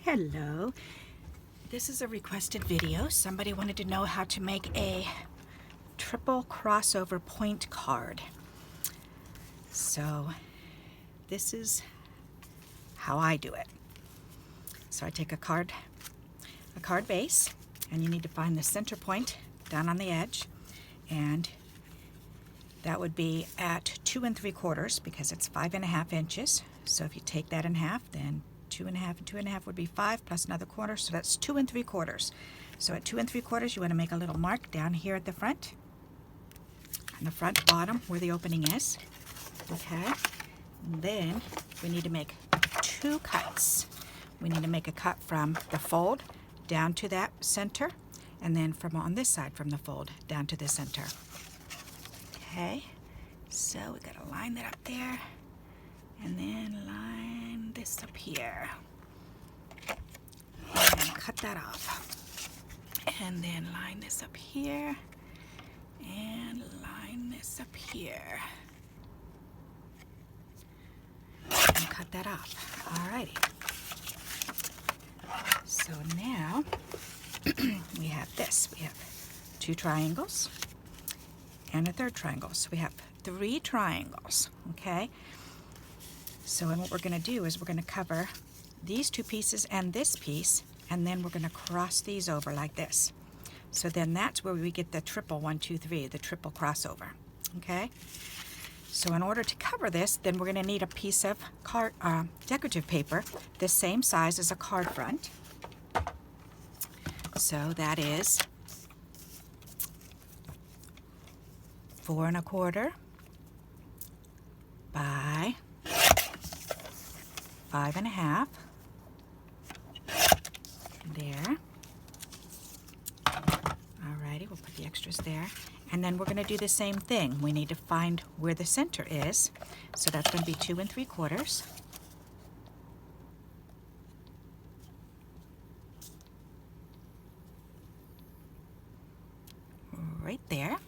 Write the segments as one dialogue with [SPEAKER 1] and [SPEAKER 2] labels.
[SPEAKER 1] Hello. This is a requested video. Somebody wanted to know how to make a triple crossover point card. So this is how I do it. So I take a card base, and you need to find the center point down on the edge, and that would be at 2 3/4 because it's 5.5 inches. So if you take that in half, then 2.5 and 2.5 would be 5 plus another quarter, so that's 2 3/4. So at 2 3/4, you want to make a little mark down here at the front, on the front bottom where the opening is. Okay, and then we need to make 2 cuts. We need to make a cut from the fold down to that center, and then from on this side from the fold down to the center. Okay, so we gotta line that up there, and then line this up here, and cut that off, and then line this up here, and line this up here, and cut that off. Alrighty. So now we have this. We have 2 triangles and a 3rd triangle. So we have 3 triangles, okay? So and what we're going to do is we're going to cover these 2 pieces and this piece, and then we're going to cross these over like this. So then that's where we get the triple 1, 2, 3, the triple crossover, okay? So in order to cover this, then we're going to need a piece of decorative paper the same size as a card front. So that is 4 1/4 by 5 1/2. There. Alrighty, we'll put the extras there. And then we're going to do the same thing. We need to find where the center is. So that's going to be 2 3/4. Right there.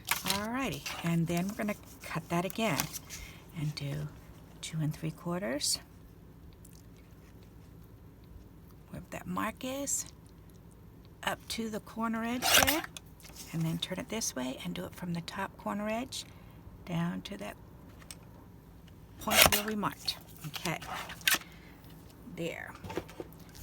[SPEAKER 1] Alrighty, and then we're going to cut that again and do 2 3/4. Where that mark is, up to the corner edge there, and then turn it this way and do it from the top corner edge down to that point where we marked. Okay, there.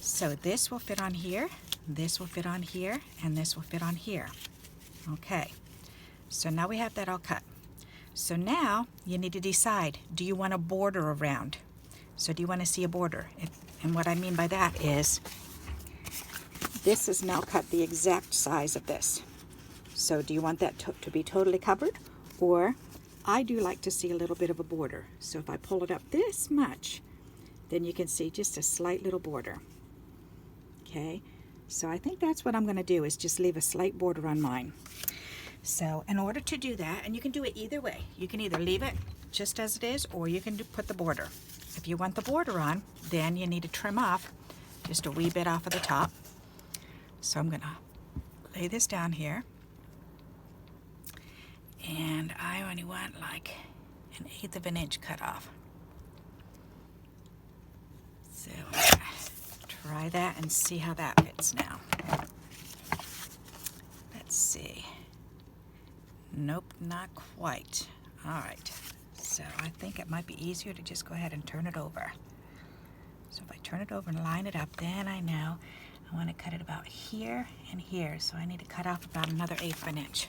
[SPEAKER 1] So this will fit on here, this will fit on here, and this will fit on here. Okay, so now we have that all cut. So now you need to decide, do you want a border around? So do you want to see a border? And what I mean by that is, this is now cut the exact size of this. So do you want that to be totally covered? Or I do like to see a little bit of a border. So if I pull it up this much, then you can see just a slight little border. Okay, so I think that's what I'm going to do, is just leave a slight border on mine. So in order to do that, and you can do it either way, you can either leave it just as it is, or you can put the border. If you want the border on, then you need to trim off just a wee bit off of the top. So I'm going to lay this down here, and I only want like 1/8 of an inch cut off. So try that and see how that fits now. Let's see. Nope, not quite. All right, so I think it might be easier to just go ahead and turn it over. So if I turn it over and line it up, then I know I want to cut it about here and here. So I need to cut off about another 1/8 of an inch.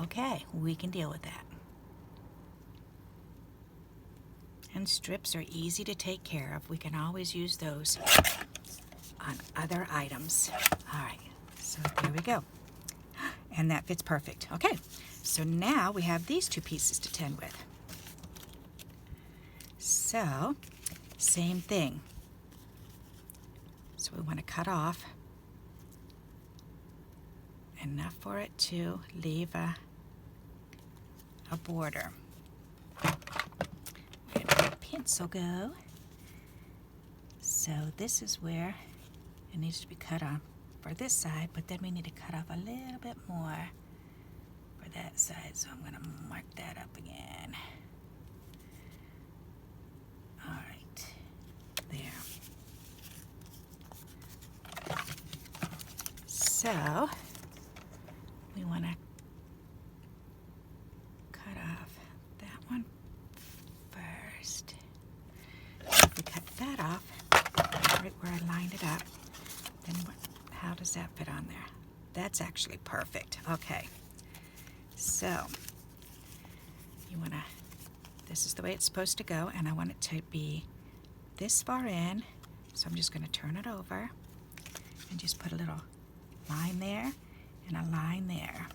[SPEAKER 1] Okay, we can deal with that. And strips are easy to take care of. We can always use those on other items. All right, so there we go. And that fits perfect. Okay, so now we have these 2 pieces to tend with. So, same thing. So we want to cut off enough for it to leave a border. Where did my pencil go? So this is where it needs to be cut off for this side, but then we need to cut off a little bit more for that side. So I'm going to mark that up again. All right, there. so we want to cut off that one first. If we cut that off right where I lined it up, then how does that fit on there? That's actually perfect. Okay, so you want to, this is the way it's supposed to go, and I want it to be this far in, so I'm just going to turn it over and just put a little line there and a line there.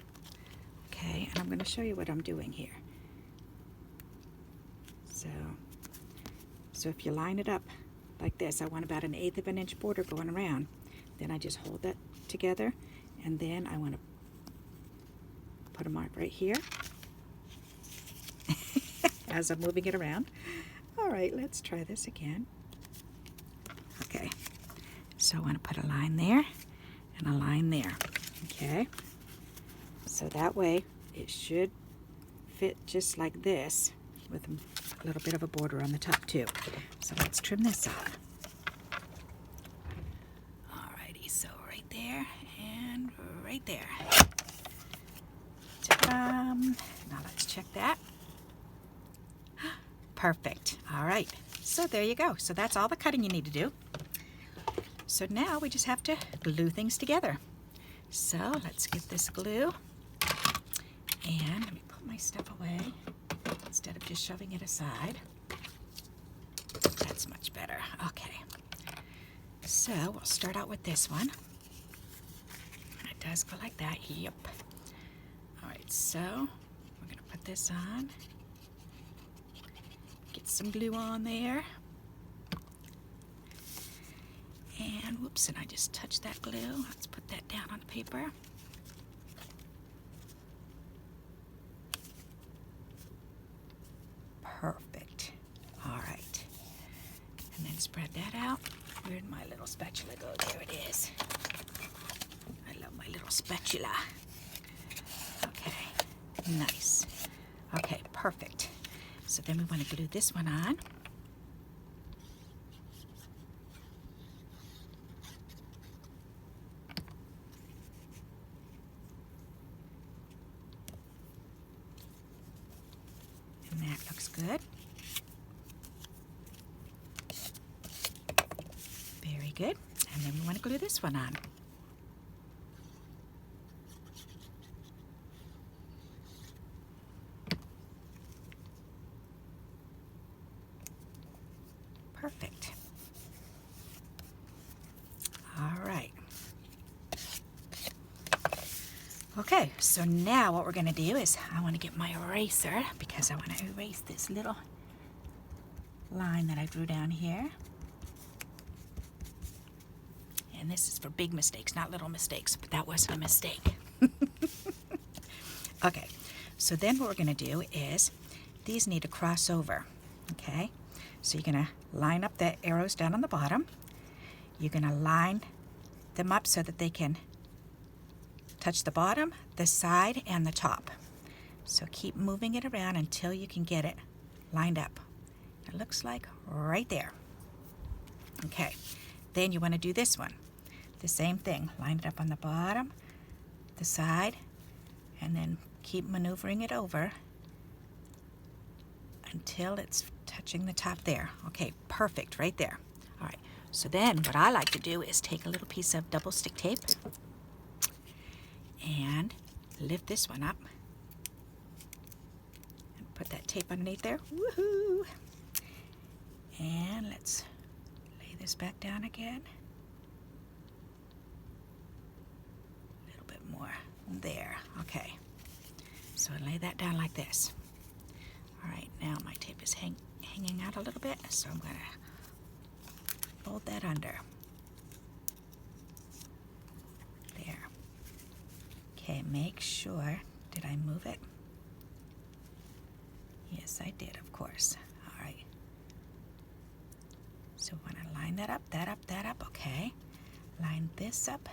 [SPEAKER 1] Okay, and I'm going to show you what I'm doing here. So if you line it up like this, I want about 1/8 of an inch border going around. Then I just hold that together, and then I want to put a mark right here as I'm moving it around. All right, let's try this again. Okay, so I want to put a line there and a line there. Okay, so that way it should fit just like this with a little bit of a border on the top too. So let's trim this off. Alrighty, so right there and right there. Now let's check that. Perfect. All right, so there you go. So that's all the cutting you need to do. So now we just have to glue things together. So let's get this glue, and let me put my stuff away instead of just shoving it aside. That's much better. Okay, so we'll start out with this one. It does go like that. Yep. All right, so we're gonna put this on. Get some glue on there. And whoops, and I just touched that glue. Let's put that down on the paper. Perfect. All right. And then spread that out. Where'd my little spatula go? There it is. I love my little spatula. Okay, nice. Okay, perfect. So then we want to glue this one on. And that looks good. Very good. And then we want to glue this one on. Perfect. All right. Okay, so now what we're going to do is I want to get my eraser because I want to erase this little line that I drew down here. And this is for big mistakes, not little mistakes, but that wasn't a mistake. Okay, so then what we're going to do is these need to cross over, okay? So you're going to line up the arrows down on the bottom. You're going to line them up so that they can touch the bottom, the side, and the top. So keep moving it around until you can get it lined up. It looks like right there. Okay, then you want to do this one. The same thing, line it up on the bottom, the side, and then keep maneuvering it over until it's touching the top there. Okay, perfect, right there. All right, so then what I like to do is take a little piece of double stick tape and lift this one up and put that tape underneath there. Woohoo! And let's lay this back down again. A little bit more there. Okay, so I lay that down like this. All right, now my tape is hanging out a little bit, so I'm going to fold that under. There. Okay, make sure, did I move it? Yes, I did, of course. All right. So we want to line that up, that up, that up. Okay. Line this up,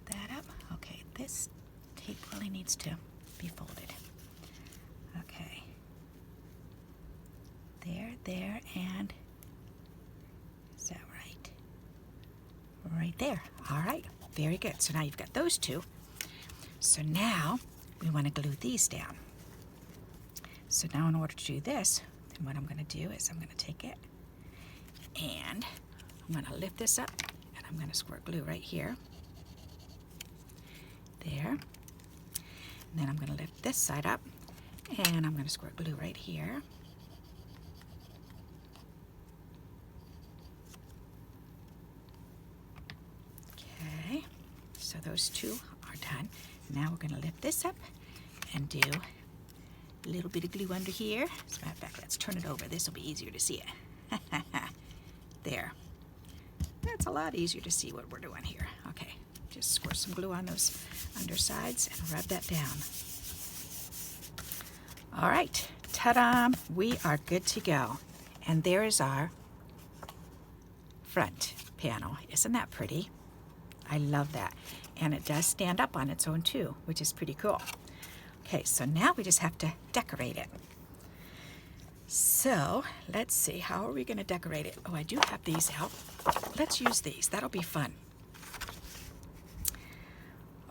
[SPEAKER 1] that up. Okay, this tape really needs to be folded. Okay. There, and is that right? Right there. All right. very good. So now you've got those two. So now we want to glue these down. So now in order to do this, then what I'm going to do is I'm going to take it and I'm going to lift this up and I'm going to squirt glue right here. There. And then I'm going to lift this side up and I'm going to squirt glue right here. Okay, so those two are done. Now we're going to lift this up and do a little bit of glue under here. As a matter of fact, let's turn it over. This will be easier to see it. There. That's a lot easier to see what we're doing here. Okay, just squirt some glue on those undersides and rub that down. All right, ta-da! We are good to go. And there is our front panel. Isn't that pretty? I love that. And it does stand up on its own too, which is pretty cool. Okay, so now we just have to decorate it. So let's see, how are we going to decorate it? Oh, I do have these out. Let's use these. That'll be fun.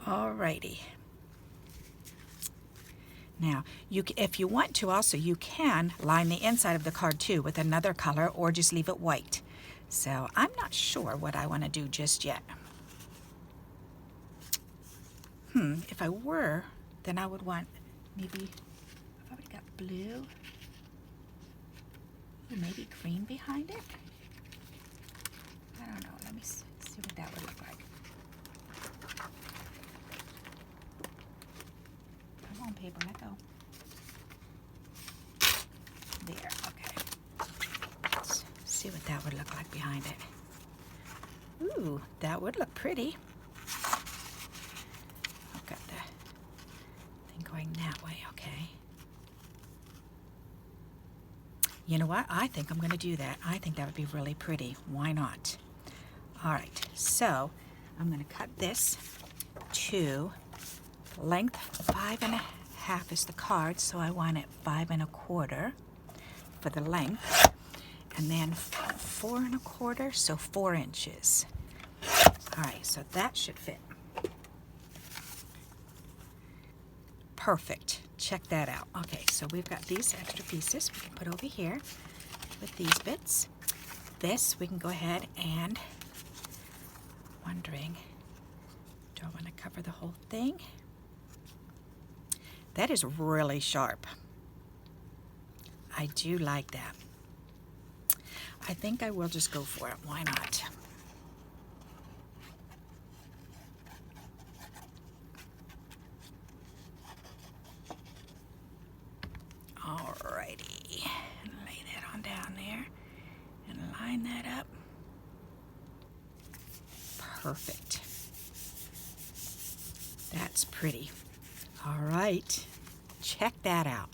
[SPEAKER 1] Alrighty. Now, if you want to also, you can line the inside of the card too with another color or just leave it white. So I'm not sure what I want to do just yet. If I were, then I would want maybe, I've already got blue, maybe green behind it. I don't know, let me see what that would look like. Come on, paper, let go. There, okay. Let's see what that would look like behind it. Ooh, that would look pretty. I've got the thing going that way, okay. You know what? I think I'm going to do that. I think that would be really pretty. Why not? All right, so I'm going to cut this to length 5.5 is the card, so I want it 5 1/4 for the length, and then 4 1/4, so 4 inches. All right, so that should fit. Perfect. Check that out. Okay, so we've got these extra pieces we can put over here with these bits. This we can go ahead and, wondering, do I want to cover the whole thing? That is really sharp. I do like that. I think I will just go for it. Why not? Alrighty, and lay that on down there and line that up. Perfect. That's pretty. All right, check that out.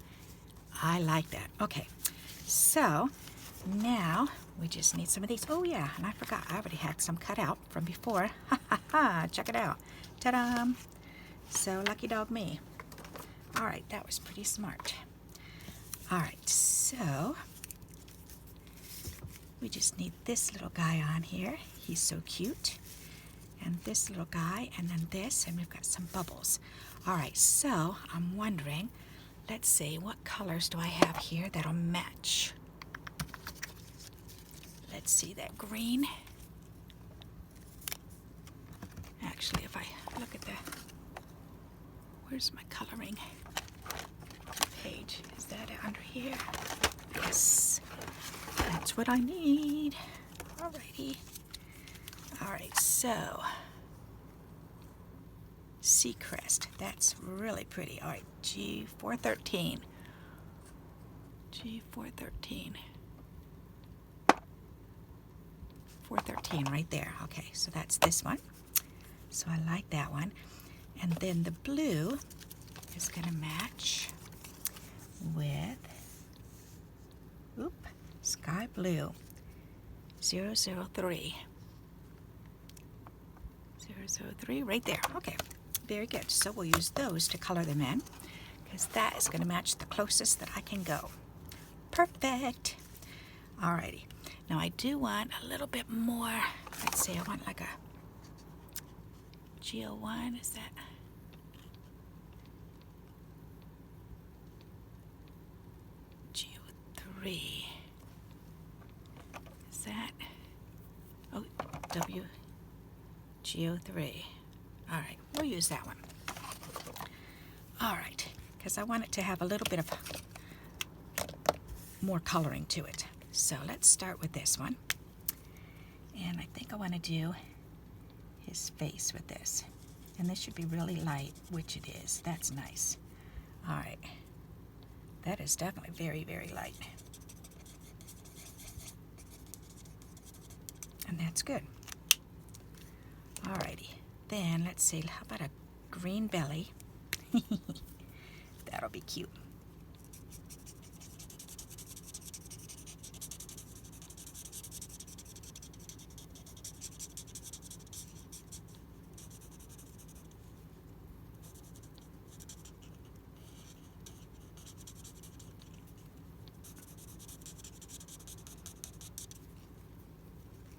[SPEAKER 1] I like that. Okay, so now we just need some of these. Oh yeah, and I forgot, I already had some cut out from before. Ha ha ha, check it out. Ta-da! So lucky dog me. All right, that was pretty smart. All right, so we just need this little guy on here. He's so cute. And this little guy, and then this, and we've got some bubbles. All right, so I'm wondering, let's see, what colors do I have here that'll match? Let's see, that green. Actually, if I look at the, where's my coloring page? Is that under here? Yes, that's what I need. Alrighty. All right, so Seacrest, that's really pretty. All right, G413. G413. 413 right there. Okay, so that's this one. So I like that one. And then the blue is going to match with, sky blue, 003. 003 right there. Okay, very good. So we'll use those to color them in, because that is going to match the closest that I can go. Perfect. Alrighty. Now I do want a little bit more. Let's see, I want like a Geo1, is that? Geo3. Is that? Oh, Geo3. All right, we'll use that one. All right, because I want it to have a little bit of more coloring to it. So let's start with this one. And I think I want to do his face with this. And this should be really light, which it is. That's nice. All right. That is definitely very, very light. And that's good. Alrighty. Then let's see, how about a green belly? That'll be cute.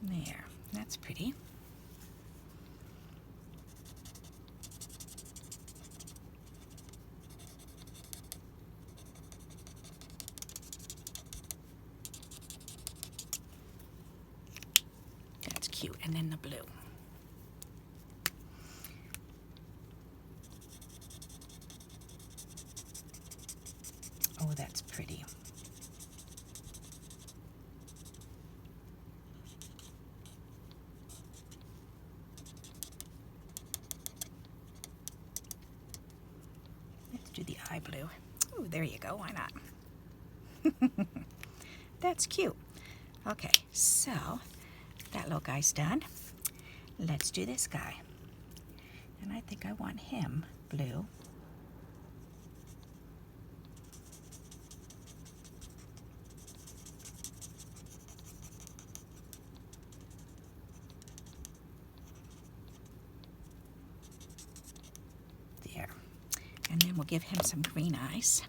[SPEAKER 1] There, that's pretty. That's cute. And then the blue. Oh, that's pretty. Let's do the eye blue. Oh, there you go. Why not? That's cute. Okay, so that little guy's done. Let's do this guy. And I think I want him blue. There. And then we'll give him some green eyes.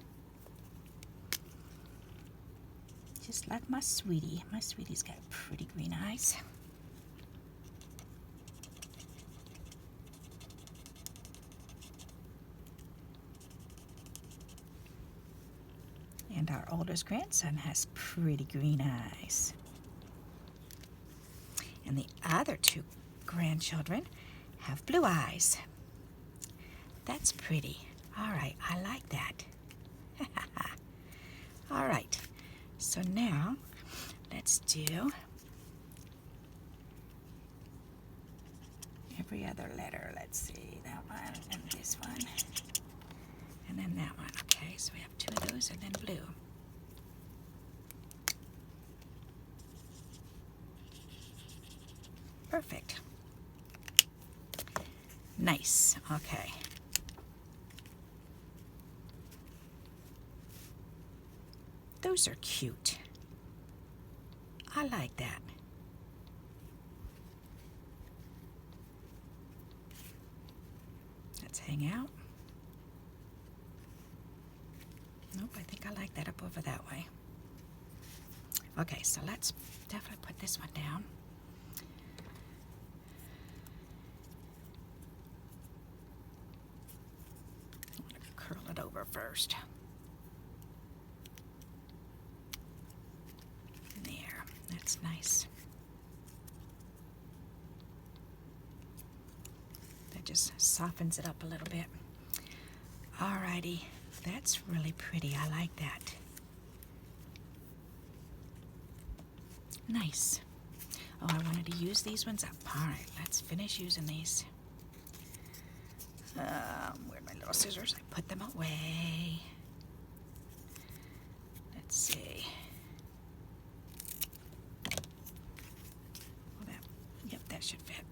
[SPEAKER 1] Just like my sweetie. My sweetie's got pretty green eyes. And our oldest grandson has pretty green eyes. And the other two grandchildren have blue eyes. That's pretty. All right, I like that. All right. So now, let's do every other letter. Let's see, that one and this one. And then that one. Okay, so we have two of those and then blue. Perfect. Nice. Okay. Those are cute. I like that. Let's hang out. Nope, I think I like that up over that way. Okay, so let's definitely put this one down. I'm going to curl it over first. There, that's nice. That just softens it up a little bit. Alrighty, that's really pretty. I like that. Nice. Oh, I wanted to use these ones up. Alright, let's finish using these. Where'd my little scissors? I put them away. Let's see. Well, yep, that should fit.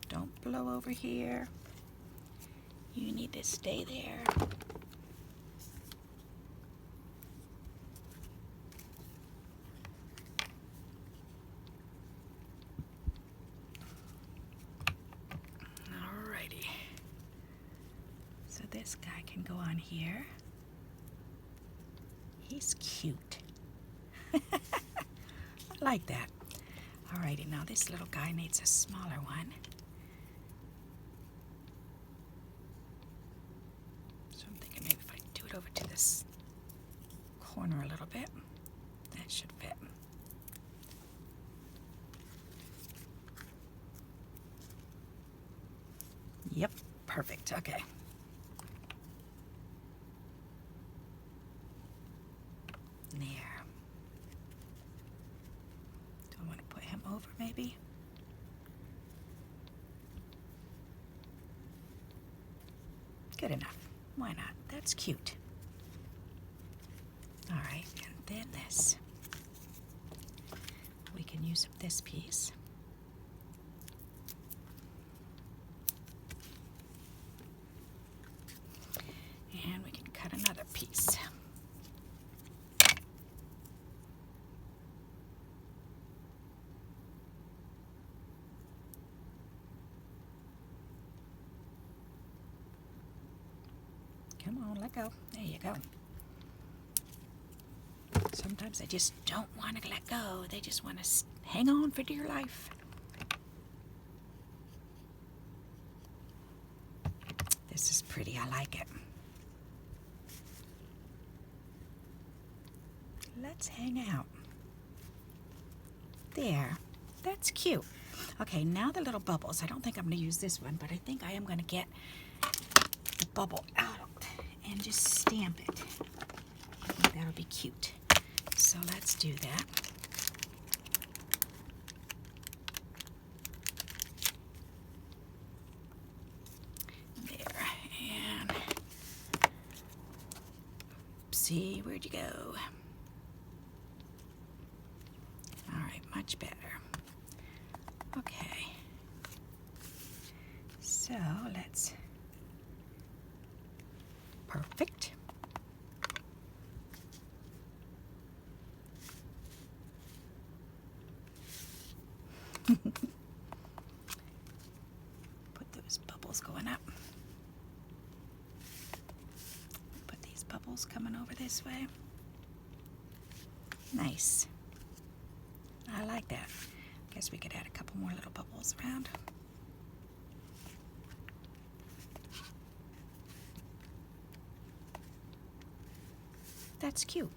[SPEAKER 1] Don't blow over here. You need to stay there. Alrighty. So this guy can go on here. He's cute. I like that. Alrighty, now this little guy needs a smaller one. corner a little bit. That should fit. Yep, perfect. Okay. There. Do I want to put him over maybe? Good enough. Why not? That's cute. All right, and then this. We can use up this piece. And we can cut another piece. Come on, let go. There you go. Sometimes they just don't want to let go. They just want to hang on for dear life. This is pretty. I like it. Let's hang out. There. That's cute. Okay, now the little bubbles. I don't think I'm going to use this one, but I think I am going to get the bubble out and just stamp it. I think that'll be cute. So let's do that. There, and see, where'd you go? All right, much better. Okay, so let's, perfect. Put those bubbles going up. Put these bubbles coming over this way. Nice. I like that. Guess we could add a couple more little bubbles around. That's cute.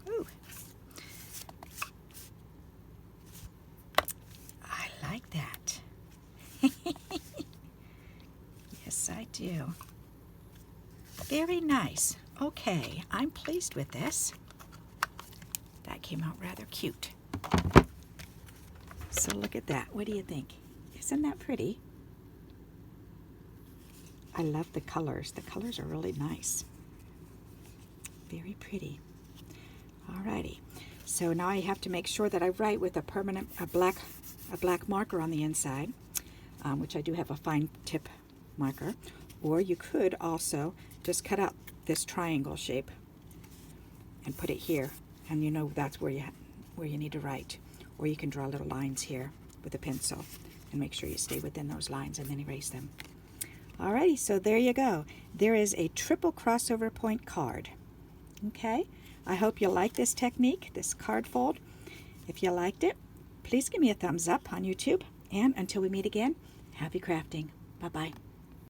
[SPEAKER 1] Ooh. I like that. Yes, I do. Very nice. Okay, I'm pleased with this. That came out rather cute. So look at that. What do you think? Isn't that pretty? I love the colors. The colors are really nice. Very pretty. Alrighty. So now I have to make sure that I write with a black marker on the inside, which I do have a fine tip marker. Or you could also just cut out this triangle shape and put it here, and you know that's where you need to write. Or you can draw little lines here with a pencil and make sure you stay within those lines and then erase them. Alrighty, so there you go. There is a triple crossover point card. Okay, I hope you like this technique, this card fold. If you liked it, please give me a thumbs up on YouTube, and until we meet again, happy crafting. Bye-bye.